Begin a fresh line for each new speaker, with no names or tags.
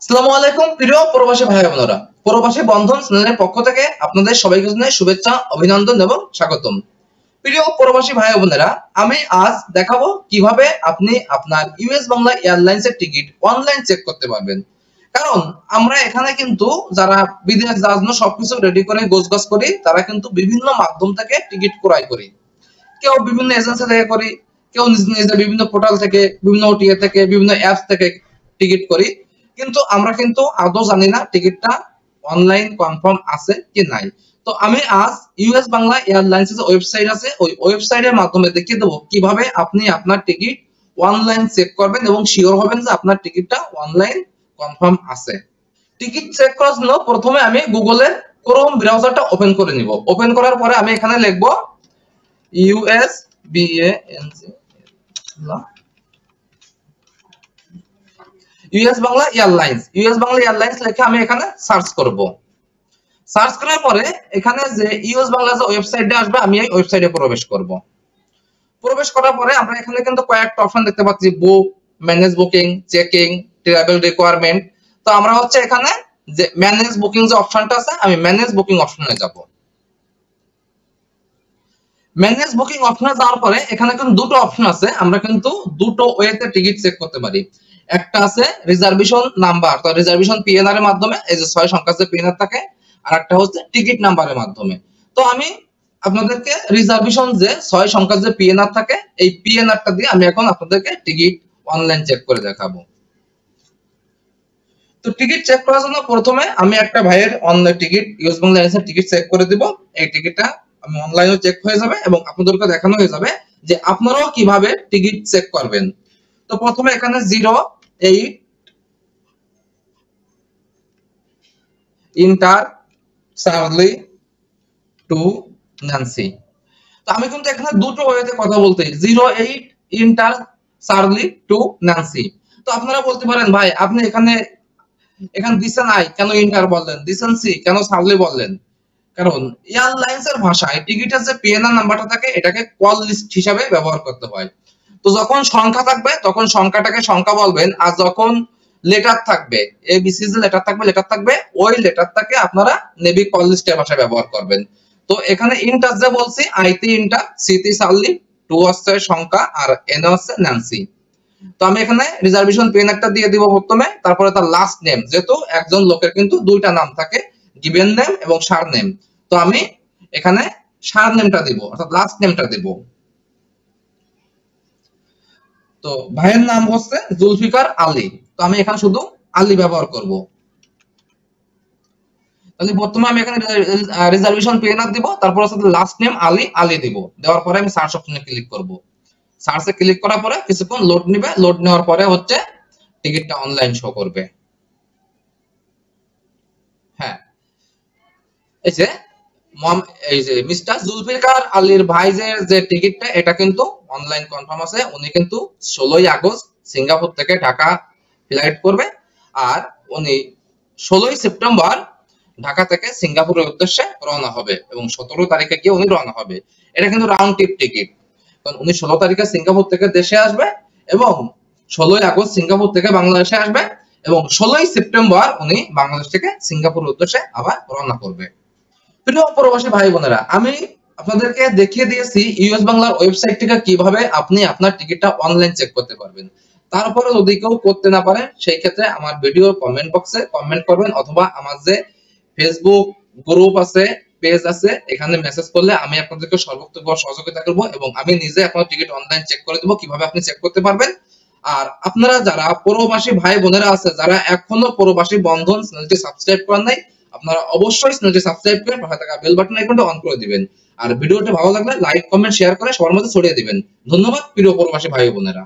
আসসালামু আলাইকুম প্রিয় প্রবাসী ভাই বোনেরা, প্রবাসী বন্ধন চ্যানেলের পক্ষ থেকে আপনাদের সবাইকে জানাই শুভেচ্ছা, অভিনন্দন এবং স্বাগতম। প্রিয় প্রবাসী ভাই বোনেরা, আমি আজ দেখাবো কিভাবে আপনি আপনার ইউএস বাংলা এয়ারলাইন্সের টিকিট অনলাইন চেক করতে পারবেন। কারণ আমরা এখানে কিন্তু যারা বিদেশ যাওয়ার জন্য সবকিছু রেডি করে গোছগাছ করি, তারা কিন্তু বিভিন্ন মাধ্যম থেকে টিকিট ক্রয় করি। কেউ বিভিন্ন এজেন্সি থেকে করি, কেউ নিজ নিজে বিভিন্ন পোর্টাল থেকে, বিভিন্ন ওটিএ থেকে, বিভিন্ন অ্যাপস থেকে টিকিট করি। কিন্তু আমরা কিন্তু আদৌ জানি না টিকিটটা অনলাইন কনফার্ম আছে কি নাই। তো আমি আজ ইউএস বাংলা এয়ারলাইন্সের যে ওয়েবসাইট আছে, ওই ওয়েবসাইটের মাধ্যমে দেখিয়ে দেবো কিভাবে আপনি আপনার টিকিট অনলাইন চেক করবেন এবং শিওর হবেন যে আপনার টিকিটটা অনলাইন কনফার্ম আছে। টিকিট চেক করার জন্য প্রথমে আমি গুগলের ক্রোম ব্রাউজারটা ওপেন করে নিব। ওপেন করার পরে আমি এখানে লিখবো ইউএস বাংলা এয়ারলাইন্স লিখে আমি এখানে সার্চ করব। সার্চ করার পরে এখানে যে ইউএস বাংলা যে ওয়েবসাইটটা আসবে, আমি এই ওয়েবসাইটে প্রবেশ করব। প্রবেশ করার পরে আমরা এখানে কিন্তু কয়েকটা অপশন দেখতে পাচ্ছি, book, manage booking, checking, travel requirement. তো আমরা হচ্ছে এখানে যে ম্যানেজ বুকিং যে অপশনটা আছে, আমি ম্যানেজ বুকিং অপশনে যাব। ম্যানেজ বুকিং অপশনে যাওয়ার পরে এখানে কিন্তু দুটো অপশন আছে, আমরা কিন্তু দুটো ওয়েতে টিকিট চেক করতে পারি। একটা আছে রিজার্ভেশন নাম্বার, তো রিজার্ভেশন পিএনআর এর মাধ্যমে, এই যে 6 সংখ্যার যে পিএনআর থাকে, আর একটা হচ্ছে টিকিট নাম্বারের মাধ্যমে। তো আমি আপনাদেরকে রিজার্ভেশন যে 6 সংখ্যার যে পিএনআর থাকে, এই পিএনআরটা দিয়ে আমি এখন আপনাদেরকে টিকিট অনলাইন চেক করে দেখাবো। তো টিকিট চেক করার জন্য প্রথমে আমি একটা ভাইয়ের অনলাইন টিকিট, ইউএস বাংলা এয়ারলাইন্সের টিকিট চেক করে দিব। এই টিকিটটা আমি অনলাইনে চেক হয়ে যাবে এবং আপনাদেরকে দেখানো হয়ে যাবে যে আপনারাও কিভাবে টিকিট চেক করবেন। তো প্রথমে এখানে 08 ইন্টার চার্লি টু ন্যান্সি। তো আমি কিন্তু এখানে দুটো ওয়েতে কথা বলতে, 08 ইন্টার চার্লি টু ন্যান্সি। তো আপনারা বলতে পারেন, ভাই আপনি এখানে দিছেন আই, কেন ইন্টার বললেন, দিছেন সি, কেন চার্লি বললেন? কারণ এয়ারলাইন্সের ভাষায় টিকিটের যে পিএনআর নাম্বারটা থাকে, এটাকে কল লিস্ট হিসাবে ব্যবহার করতে হয়। তো যখন সংখ্যা থাকবে তখন সংখ্যাটাকে সংখ্যা বলবেন, আর যখন লেটার থাকবে, এবিসি যে লেটার থাকবে ওই লেটারটাকে আপনারা নেভি কল লিস্টের ভাষায় ব্যবহার করবেন। তো এখানে ইন্টার যে বলছি, আইতে ইন্টার, সিতে চার্লি, টু হচ্ছে সংখ্যা, আর এন হচ্ছে ন্যান্সি। তো আমি এখানে রিজার্ভেশন পিএনআরটা দিয়ে দিব প্রথমে, তারপরে তার লাস্ট নেম, যেহেতু একজন লোকের কিন্তু দুইটা নাম থাকে, গিভেন নেম এবং সার নেম। তো আমি এখানে সার নেমটা দিব, অর্থাৎ লাস্ট নেমটা দিব। তো ভাইয়ের নাম হচ্ছে জুলফিকার আলী, তো আমি এখানে শুধু আলী ব্যবহার করব। তাহলে প্রথমে আমি এখানে রিজার্ভেশন পিএনআর দিব, তারপর হচ্ছে লাস্ট নেম আলী দিব। দেওয়ার পরে আমি সার্চ অপশনে ক্লিক করব। সার্চে ক্লিক করার পরে কিছুক্ষণ লোড নেবে, লোড নেওয়ার পরে হচ্ছে টিকিটটা অনলাইন শো করবে। হ্যাঁ, এই যে মিস্টার জুলফিকার আলীর ভাই যে টিকিটটা, এটা কিন্তু অনলাইন কনফার্ম আছে। উনি কিন্তু 16 আগস্ট সিঙ্গাপুর থেকে ঢাকা ফ্লাইট করবে, আর উনি 16 সেপ্টেম্বর ঢাকা থেকে সিঙ্গাপুরের উদ্দেশ্যে রওনা হবে এবং 17 তারিখে গিয়ে উনি রওনা হবে। এটা কিন্তু রাউন্ড ট্রিপ টিকিট, কারণ উনি 16 তারিখে সিঙ্গাপুর থেকে দেশে আসবে এবং 16 আগস্ট সিঙ্গাপুর থেকে বাংলাদেশে আসবে এবং 16 সেপ্টেম্বর উনি বাংলাদেশ থেকে সিঙ্গাপুরের উদ্দেশ্যে আবার রওনা করবে। প্রিয় প্রবাসী ভাই বোনেরা, আমি আপনাদেরকে দেখিয়ে দিয়েছি ইউএস বাংলার ওয়েবসাইট থেকে কিভাবে আপনি আপনার টিকিটটা অনলাইন চেক করতে পারবেন। তারপরে যদি কেউ করতে না পারে, সেই ক্ষেত্রে আমার ভিডিওর কমেন্ট বক্সে কমেন্ট করবেন, অথবা আমার যে ফেসবুক গ্রুপ আছে, পেজ আছে, এখানে মেসেজ করলে আমি আপনাদেরকে সর্বোত্তম সহযোগিতা করব এবং আমি নিজে আপনার টিকিট অনলাইন চেক করে দেবো কিভাবে আপনি চেক করতে পারবেন। আর আপনারা যারা প্রবাসী ভাই বোনেরা আছে, যারা এখনো প্রবাসী বন্ধন চ্যানেলটি সাবস্ক্রাইব করেন নাই, আপনারা অবশ্যই চ্যানেলটি সাবস্ক্রাইব করে পাশে থাকা বেল বাটন আইকনটা অন করে দিবেন। আর ভিডিওটি ভালো লাগলে লাইক, কমেন্ট, শেয়ার করে সবার মধ্যে ছড়িয়ে দিবেন। ধন্যবাদ প্রিয় প্রবাসী ভাই বোনেরা।